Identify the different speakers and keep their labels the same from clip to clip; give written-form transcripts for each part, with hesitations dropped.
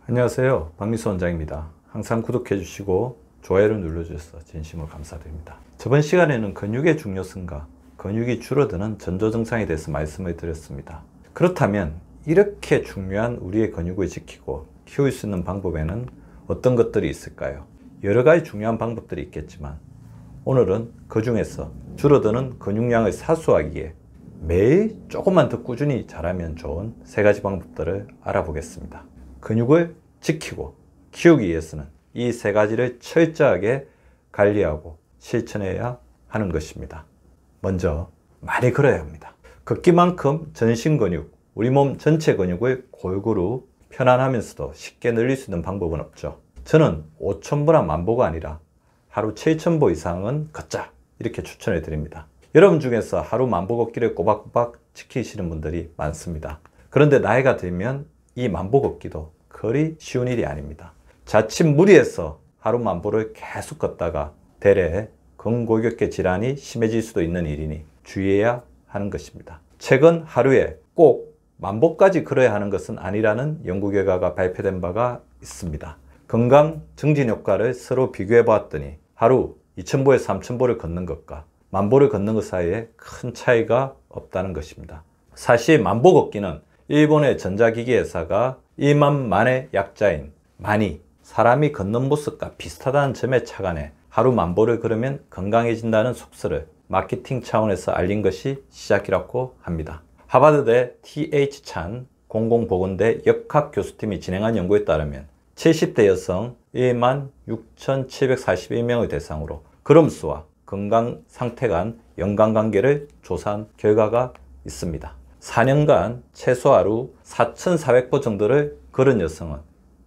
Speaker 1: 안녕하세요, 박미수 원장입니다. 항상 구독해 주시고 좋아요를 눌러주셔서 진심으로 감사드립니다. 저번 시간에는 근육의 중요성과 근육이 줄어드는 전조 증상에 대해서 말씀을 드렸습니다. 그렇다면 이렇게 중요한 우리의 근육을 지키고 키울 수 있는 방법에는 어떤 것들이 있을까요? 여러 가지 중요한 방법들이 있겠지만 오늘은 그 중에서 줄어드는 근육량을 사수하기에 매일 조금만 더 꾸준히 잘하면 좋은 세 가지 방법들을 알아보겠습니다. 근육을 지키고 키우기 위해서는 이 세 가지를 철저하게 관리하고 실천해야 하는 것입니다. 먼저 많이 걸어야 합니다. 걷기만큼 전신 근육, 우리 몸 전체 근육을 골고루 편안하면서도 쉽게 늘릴 수 있는 방법은 없죠. 저는 5,000보나 10,000보가 아니라 하루 7,000보 이상은 걷자 이렇게 추천해 드립니다. 여러분 중에서 하루 10,000보 걷기를 꼬박꼬박 지키시는 분들이 많습니다. 그런데 나이가 들면 이 10,000보 걷기도 그리 쉬운 일이 아닙니다. 자칫 무리해서 하루 10,000보를 계속 걷다가 대래 근골격계 질환이 심해질 수도 있는 일이니 주의해야 하는 것입니다. 최근 하루에 꼭 10,000보까지 걸어야 하는 것은 아니라는 연구 결과가 발표된 바가 있습니다. 건강 증진 효과를 서로 비교해 보았더니 하루 2,000보에서 3,000보를 걷는 것과 10,000보를 걷는 것 사이에 큰 차이가 없다는 것입니다. 사실 10,000보 걷기는 일본의 전자기기 회사가 1만만의 약자인 만이 사람이 걷는 모습과 비슷하다는 점에 착안해 하루 10,000보를 걸으면 건강해진다는 속설을 마케팅 차원에서 알린 것이 시작이라고 합니다. 하버드대 T.H. 찬 공공보건대 역학 교수팀이 진행한 연구에 따르면 70대 여성 16,741명을 대상으로 걸음수와 건강 상태 간 연관관계를 조사한 결과가 있습니다. 4년간 최소 하루 4,400보 정도를 걸은 여성은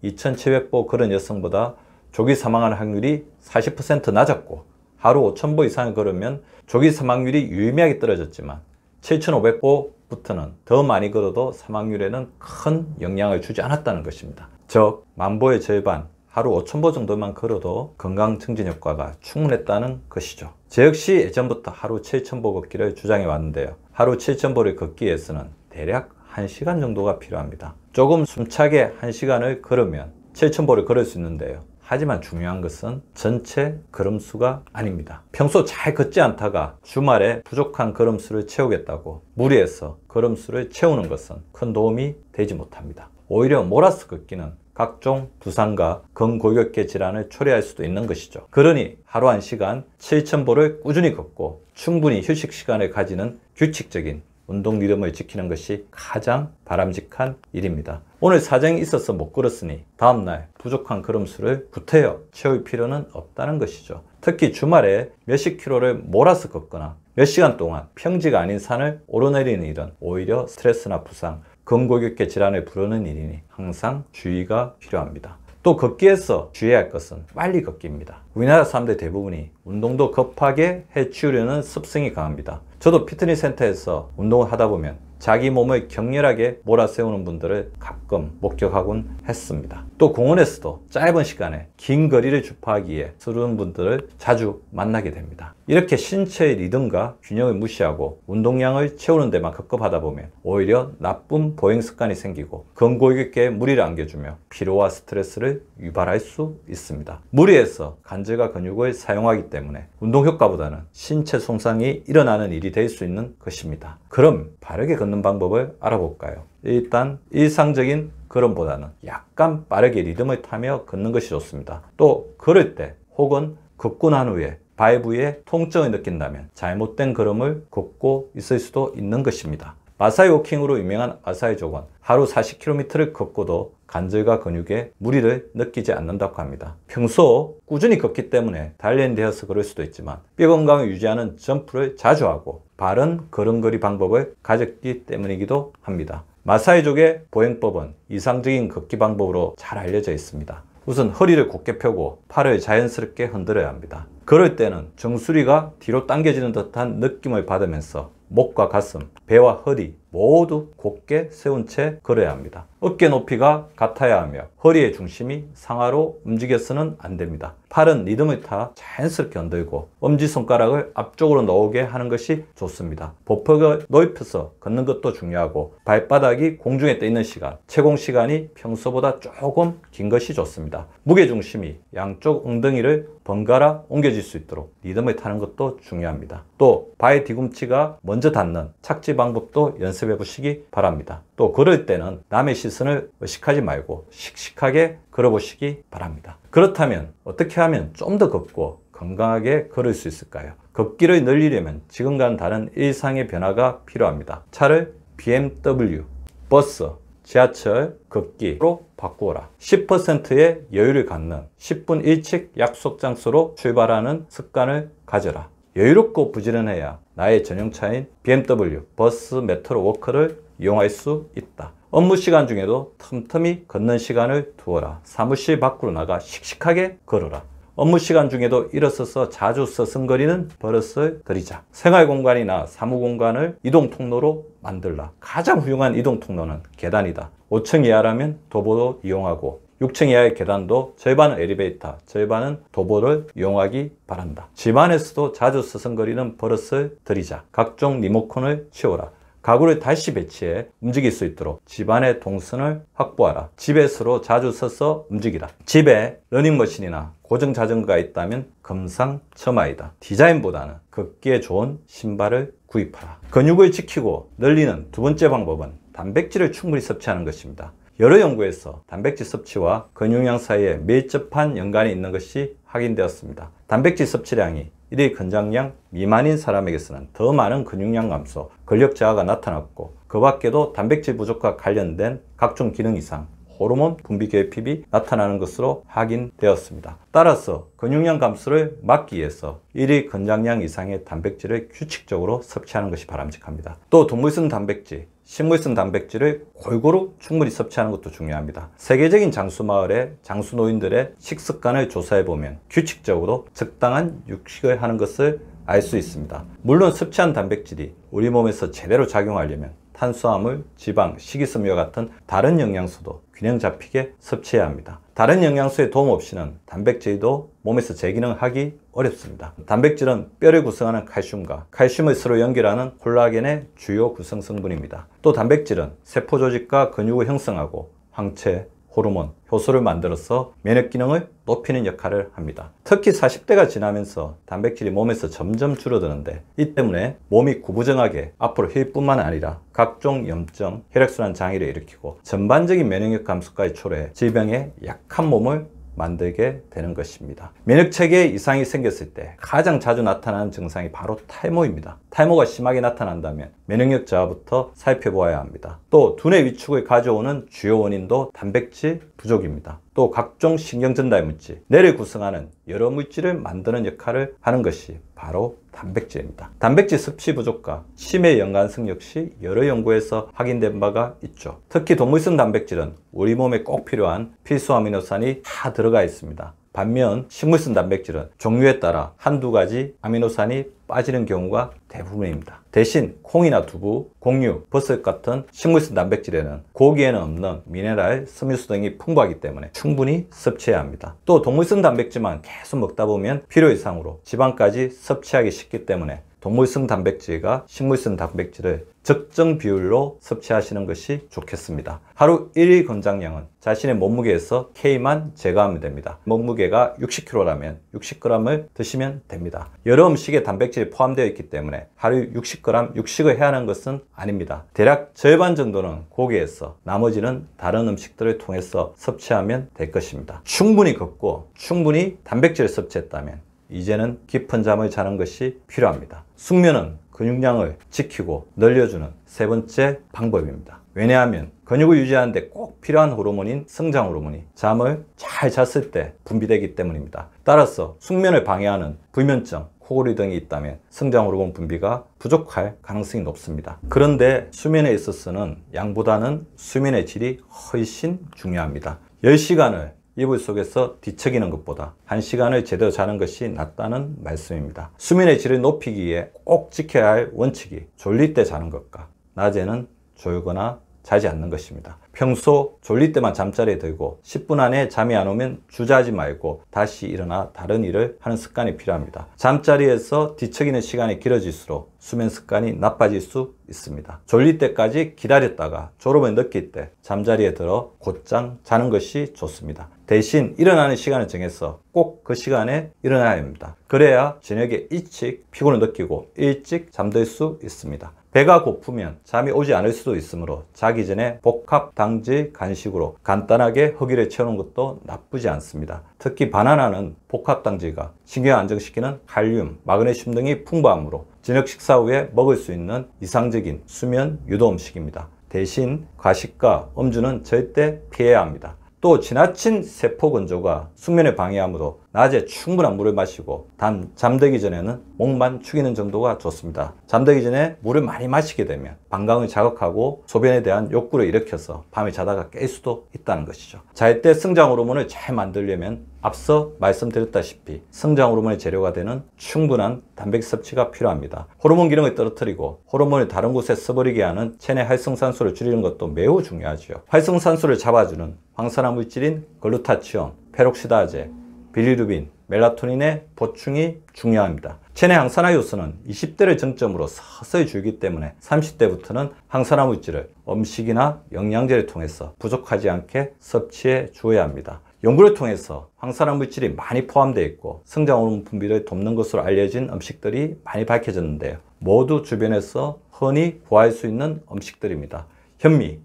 Speaker 1: 2,700보 걸은 여성보다 조기 사망할 확률이 40% 낮았고 하루 5,000보 이상을 걸으면 조기 사망률이 유의미하게 떨어졌지만 7,500보부터는 더 많이 걸어도 사망률에는 큰 영향을 주지 않았다는 것입니다. 즉 10,000보의 절반, 하루 5,000보 정도만 걸어도 건강 증진 효과가 충분했다는 것이죠. 저 역시 예전부터 하루 7,000보 걷기를 주장해 왔는데요. 하루 7,000보를 걷기 위해서는 대략 1시간 정도가 필요합니다. 조금 숨차게 1시간을 걸으면 7,000보를 걸을 수 있는데요. 하지만 중요한 것은 전체 걸음수가 아닙니다. 평소 잘 걷지 않다가 주말에 부족한 걸음수를 채우겠다고 무리해서 걸음수를 채우는 것은 큰 도움이 되지 못합니다. 오히려 몰아서 걷기는 각종 부상과 근골격계 질환을 초래할 수도 있는 것이죠. 그러니 하루 1시간 7,000보를 꾸준히 걷고 충분히 휴식 시간을 가지는 규칙적인 운동 리듬을 지키는 것이 가장 바람직한 일입니다. 오늘 사정이 있어서 못 걸었으니 다음날 부족한 걸음수를 구태여 채울 필요는 없다는 것이죠. 특히 주말에 몇십 킬로를 몰아서 걷거나 몇 시간 동안 평지가 아닌 산을 오르내리는 일은 오히려 스트레스나 부상, 근골격계 질환을 부르는 일이니 항상 주의가 필요합니다. 또 걷기에서 주의해야 할 것은 빨리 걷기입니다. 우리나라 사람들 대부분이 운동도 급하게 해치우려는 습성이 강합니다. 저도 피트니스 센터에서 운동을 하다 보면 자기 몸을 격렬하게 몰아세우는 분들을 가끔 목격하곤 했습니다. 또 공원에서도 짧은 시간에 긴 거리를 주파하기 위해 서두르는 분들을 자주 만나게 됩니다. 이렇게 신체의 리듬과 균형을 무시하고 운동량을 채우는 데만 급급하다 보면 오히려 나쁜 보행 습관이 생기고 근골격계에 무리를 안겨주며 피로와 스트레스를 유발할 수 있습니다. 무리해서 관절과 근육을 사용하기 때문에 운동 효과보다는 신체 손상이 일어나는 일이 될 수 있는 것입니다. 그럼 바르게 걷는 방법을 알아볼까요? 일단 일상적인 걸음보다는 약간 빠르게 리듬을 타며 걷는 것이 좋습니다. 또 걸을 때 혹은 걷고 난 후에 발 부위에 통증을 느낀다면 잘못된 걸음을 걷고 있을 수도 있는 것입니다. 마사이 워킹으로 유명한 아사히족은 하루 40km를 걷고도 관절과 근육에 무리를 느끼지 않는다고 합니다. 평소 꾸준히 걷기 때문에 단련되어서 그럴 수도 있지만 뼈 건강을 유지하는 점프를 자주 하고 바른 걸음걸이 방법을 가졌기 때문이기도 합니다. 마사이족의 보행법은 이상적인 걷기 방법으로 잘 알려져 있습니다. 우선 허리를 곧게 펴고 팔을 자연스럽게 흔들어야 합니다. 걸을 때는 정수리가 뒤로 당겨지는 듯한 느낌을 받으면서 목과 가슴, 배와 허리, 모두 곧게 세운 채 걸어야 합니다. 어깨 높이가 같아야 하며 허리의 중심이 상하로 움직여서는 안 됩니다. 팔은 리듬을 타 자연스럽게 흔들고 엄지손가락을 앞쪽으로 놓게 하는 것이 좋습니다. 보폭을 넓혀서 걷는 것도 중요하고 발바닥이 공중에 떠 있는 시간, 채공 시간이 평소보다 조금 긴 것이 좋습니다. 무게중심이 양쪽 엉덩이를 번갈아 옮겨질 수 있도록 리듬을 타는 것도 중요합니다. 또 발 뒤꿈치가 먼저 닿는 착지 방법도 연습해 보시기 바랍니다. 또 걸을 때는 남의 시선을 의식하지 말고 씩씩하게 걸어보시기 바랍니다. 그렇다면 어떻게 하면 좀 더 걷고 건강하게 걸을 수 있을까요? 걷기를 늘리려면 지금과는 다른 일상의 변화가 필요합니다. 차를 BMW, 버스, 지하철, 걷기로 바꾸어라. 10%의 여유를 갖는 10분 일찍 약속 장소로 출발하는 습관을 가져라. 여유롭고 부지런해야 나의 전용차인 BMW, 버스, 메트로, 워커를 이용할 수 있다. 업무 시간 중에도 틈틈이 걷는 시간을 두어라. 사무실 밖으로 나가 씩씩하게 걸어라. 업무 시간 중에도 일어서서 자주 서성거리는 버릇을 들이자. 생활 공간이나 사무 공간을 이동 통로로 만들라. 가장 훌륭한 이동 통로는 계단이다. 5층 이하라면 도보도 이용하고 6층 이하의 계단도 절반은 엘리베이터, 절반은 도보를 이용하기 바란다. 집안에서도 자주 서성거리는 버릇을 들이자. 각종 리모컨을 치워라. 가구를 다시 배치해 움직일 수 있도록 집안의 동선을 확보하라. 집에서로 자주 서서 움직이라. 집에 러닝머신이나 고정 자전거가 있다면 금상첨화이다. 디자인보다는 걷기에 좋은 신발을 구입하라. 근육을 지키고 늘리는 두 번째 방법은 단백질을 충분히 섭취하는 것입니다. 여러 연구에서 단백질 섭취와 근육량 사이에 밀접한 연관이 있는 것이 확인되었습니다. 단백질 섭취량이 1일 권장량 미만인 사람에게서는 더 많은 근육량 감소, 근력 저하가 나타났고 그 밖에도 단백질 부족과 관련된 각종 기능 이상, 호르몬 분비 결핍이 나타나는 것으로 확인되었습니다. 따라서 근육량 감소를 막기 위해서 1일 권장량 이상의 단백질을 규칙적으로 섭취하는 것이 바람직합니다. 또 동물성 단백질, 식물성 단백질을 골고루 충분히 섭취하는 것도 중요합니다. 세계적인 장수마을의 장수노인들의 식습관을 조사해보면 규칙적으로 적당한 육식을 하는 것을 알 수 있습니다. 물론 섭취한 단백질이 우리 몸에서 제대로 작용하려면 탄수화물, 지방, 식이섬유와 같은 다른 영양소도 균형 잡히게 섭취해야 합니다. 다른 영양소의 도움 없이는 단백질도 몸에서 재기능을 하기 어렵습니다. 단백질은 뼈를 구성하는 칼슘과 칼슘을 서로 연결하는 콜라겐의 주요 구성 성분입니다. 또 단백질은 세포 조직과 근육을 형성하고 황체, 호르몬, 효소를 만들어서 면역 기능을 높이는 역할을 합니다. 특히 40대가 지나면서 단백질이 몸에서 점점 줄어드는데 이 때문에 몸이 구부정하게 앞으로 힐 뿐만 아니라 각종 염증, 혈액순환 장애를 일으키고 전반적인 면역력 감소까지 초래해 질병에 약한 몸을 만들게 되는 것입니다. 면역체계에 이상이 생겼을 때 가장 자주 나타나는 증상이 바로 탈모입니다. 탈모가 심하게 나타난다면 면역력 저하부터 살펴보아야 합니다. 또 두뇌 위축을 가져오는 주요 원인도 단백질 부족입니다. 또 각종 신경전달 물질, 뇌를 구성하는 여러 물질을 만드는 역할을 하는 것이 바로 단백질입니다. 단백질 섭취 부족과 치매 연관성 역시 여러 연구에서 확인된 바가 있죠. 특히 동물성 단백질은 우리 몸에 꼭 필요한 필수 아미노산이 다 들어가 있습니다. 반면 식물성 단백질은 종류에 따라 한두 가지 아미노산이 빠지는 경우가 대부분입니다. 대신 콩이나 두부, 곡류, 버섯 같은 식물성 단백질에는 고기에는 없는 미네랄, 섬유소 등이 풍부하기 때문에 충분히 섭취해야 합니다. 또 동물성 단백질만 계속 먹다 보면 필요 이상으로 지방까지 섭취하기 쉽기 때문에 동물성 단백질과 식물성 단백질을 적정 비율로 섭취하시는 것이 좋겠습니다. 하루 1일 권장량은 자신의 몸무게에서 K만 제거하면 됩니다. 몸무게가 60kg라면 60g을 드시면 됩니다. 여러 음식에 단백질이 포함되어 있기 때문에 하루 60g 육식을 해야 하는 것은 아닙니다. 대략 절반 정도는 고기에서 나머지는 다른 음식들을 통해서 섭취하면 될 것입니다. 충분히 걷고 충분히 단백질을 섭취했다면 이제는 깊은 잠을 자는 것이 필요합니다. 숙면은 근육량을 지키고 늘려주는 세 번째 방법입니다. 왜냐하면 근육을 유지하는 데 꼭 필요한 호르몬인 성장 호르몬이 잠을 잘 잤을 때 분비되기 때문입니다. 따라서 숙면을 방해하는 불면증, 코골이 등이 있다면 성장 호르몬 분비가 부족할 가능성이 높습니다. 그런데 수면에 있어서는 양보다는 수면의 질이 훨씬 중요합니다. 10시간을 이불 속에서 뒤척이는 것보다 1시간을 제대로 자는 것이 낫다는 말씀입니다. 수면의 질을 높이기 위해 꼭 지켜야 할 원칙이 졸릴 때 자는 것과 낮에는 졸거나 자지 않는 것입니다. 평소 졸릴 때만 잠자리에 들고 10분 안에 잠이 안 오면 주저하지 말고 다시 일어나 다른 일을 하는 습관이 필요합니다. 잠자리에서 뒤척이는 시간이 길어질수록 수면 습관이 나빠질 수 있습니다. 졸릴 때까지 기다렸다가 졸음을 느낄 때 잠자리에 들어 곧장 자는 것이 좋습니다. 대신 일어나는 시간을 정해서 꼭 그 시간에 일어나야 합니다. 그래야 저녁에 일찍 피곤을 느끼고 일찍 잠들 수 있습니다. 배가 고프면 잠이 오지 않을 수도 있으므로 자기 전에 복합 당질 간식으로 간단하게 허기를 채우는 것도 나쁘지 않습니다. 특히 바나나는 복합 당질과 신경을 안정시키는 칼륨, 마그네슘 등이 풍부하므로 저녁 식사 후에 먹을 수 있는 이상적인 수면 유도 음식입니다. 대신 과식과 음주는 절대 피해야 합니다. 또 지나친 세포 건조가 숙면을 방해하므로 낮에 충분한 물을 마시고 단 잠들기 전에는 목만 축이는 정도가 좋습니다. 잠들기 전에 물을 많이 마시게 되면 방광을 자극하고 소변에 대한 욕구를 일으켜서 밤에 자다가 깰 수도 있다는 것이죠. 잘 때 성장 호르몬을 잘 만들려면 앞서 말씀드렸다시피 성장 호르몬의 재료가 되는 충분한 단백질 섭취가 필요합니다. 호르몬 기능을 떨어뜨리고 호르몬을 다른 곳에 써버리게 하는 체내 활성산소를 줄이는 것도 매우 중요하죠. 활성산소를 잡아주는 황산화 물질인 글루타치온, 페록시다제, 빌리루빈, 멜라토닌의 보충이 중요합니다. 체내 항산화 요소는 20대를 정점으로 서서히 줄기 때문에 30대부터는 항산화 물질을 음식이나 영양제를 통해서 부족하지 않게 섭취해 주어야 합니다. 연구를 통해서 황산화 물질이 많이 포함되어 있고 성장 호르몬 분비를 돕는 것으로 알려진 음식들이 많이 밝혀졌는데요. 모두 주변에서 흔히 구할 수 있는 음식들입니다. 현미,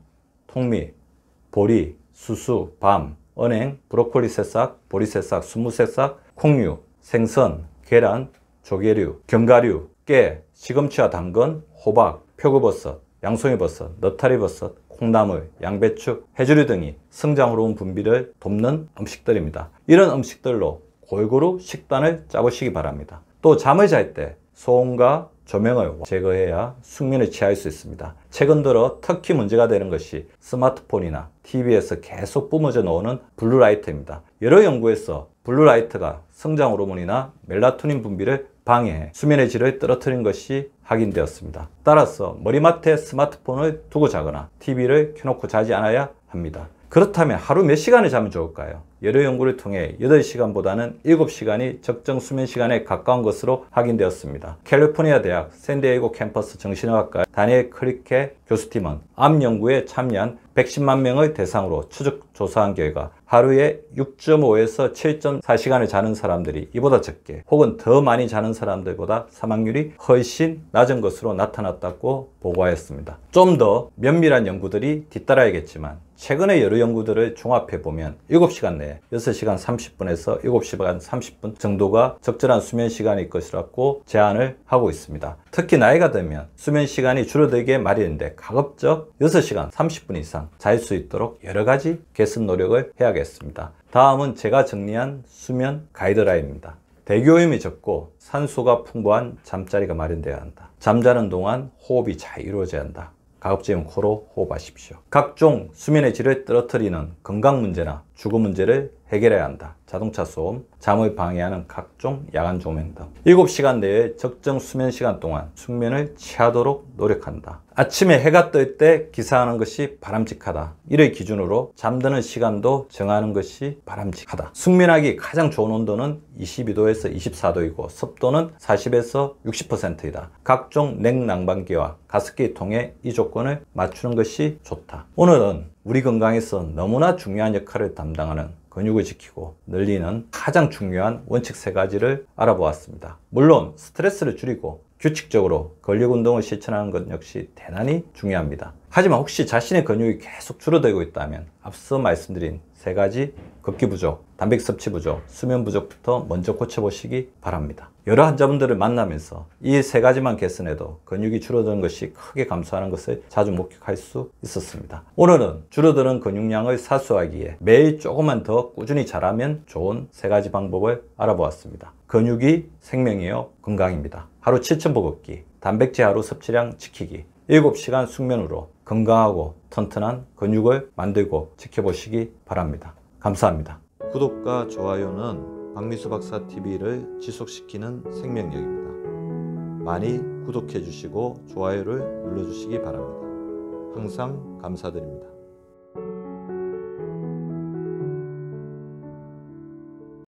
Speaker 1: 통밀, 보리, 수수, 밤, 은행, 브로콜리 새싹, 보리 새싹, 순무 새싹, 콩류, 생선, 계란, 조개류, 견과류, 깨, 시금치와 당근, 호박, 표고버섯, 양송이버섯, 너타리버섯, 콩나물, 양배추, 해조류 등이 성장 호르몬 분비를 돕는 음식들입니다. 이런 음식들로 골고루 식단을 짜보시기 바랍니다. 또 잠을 잘 때 소음과 조명을 제거해야 숙면을 취할 수 있습니다. 최근 들어 특히 문제가 되는 것이 스마트폰이나 TV에서 계속 뿜어져 나오는 블루라이트입니다. 여러 연구에서 블루라이트가 성장 호르몬이나 멜라토닌 분비를 방해해 수면의 질을 떨어뜨린 것이 확인되었습니다. 따라서 머리맡에 스마트폰을 두고 자거나 TV를 켜놓고 자지 않아야 합니다. 그렇다면 하루 몇 시간을 자면 좋을까요? 여러 연구를 통해 8시간보다는 7시간이 적정 수면 시간에 가까운 것으로 확인되었습니다. 캘리포니아 대학 샌디에이고 캠퍼스 정신의학과 다니엘 크리케 교수팀은 암 연구에 참여한 110만 명을 대상으로 추적 조사한 결과 하루에 6.5에서 7.4시간을 자는 사람들이 이보다 적게 혹은 더 많이 자는 사람들보다 사망률이 훨씬 낮은 것으로 나타났다고 보고하였습니다. 좀 더 면밀한 연구들이 뒤따라야겠지만 최근의 여러 연구들을 종합해보면 7시간 내에 6시간 30분에서 7시간 30분 정도가 적절한 수면 시간일 것이라고 제안을 하고 있습니다. 특히 나이가 들면 수면 시간이 줄어들게 마련인데 가급적 6시간 30분 이상 잘 수 있도록 여러 가지 개선 노력을 해야겠습니다. 다음은 제가 정리한 수면 가이드라인입니다. 대기오염이 적고 산소가 풍부한 잠자리가 마련되어야 한다. 잠자는 동안 호흡이 잘 이루어져야 한다. 가급적이면 코로 호흡하십시오. 각종 수면의 질을 떨어뜨리는 건강 문제나 주거 문제를 해결해야 한다. 자동차 소음, 잠을 방해하는 각종 야간 조명 등 7시간 내에 적정 수면 시간 동안 숙면을 취하도록 노력한다. 아침에 해가 뜰 때 기상하는 것이 바람직하다. 이를 기준으로 잠드는 시간도 정하는 것이 바람직하다. 숙면하기 가장 좋은 온도는 22도에서 24도이고 습도는 40에서 60%이다. 각종 냉난방기와 가습기 통해 이 조건을 맞추는 것이 좋다. 오늘은 우리 건강에서 너무나 중요한 역할을 담당하는 근육을 지키고 늘리는 가장 중요한 원칙 3가지를 알아보았습니다. 물론 스트레스를 줄이고 규칙적으로 근력 운동을 실천하는 것 역시 대단히 중요합니다. 하지만 혹시 자신의 근육이 계속 줄어들고 있다면 앞서 말씀드린 3가지 걷기 부족, 단백질 섭취 부족, 수면 부족부터 먼저 고쳐보시기 바랍니다. 여러 환자분들을 만나면서 이 3가지만 개선해도 근육이 줄어드는 것이 크게 감소하는 것을 자주 목격할 수 있었습니다. 오늘은 줄어드는 근육량을 사수하기에 매일 조금만 더 꾸준히 잘하면 좋은 3가지 방법을 알아보았습니다. 근육이 생명이요 건강입니다. 하루 7,000보 걷기, 단백질 하루 섭취량 지키기, 7시간 숙면으로 건강하고 튼튼한 근육을 만들고 지켜보시기 바랍니다. 감사합니다. 구독과 좋아요는 박미수 박사 TV를 지속시키는 생명력입니다. 많이 구독해 주시고 좋아요를 눌러 주시기 바랍니다. 항상 감사드립니다.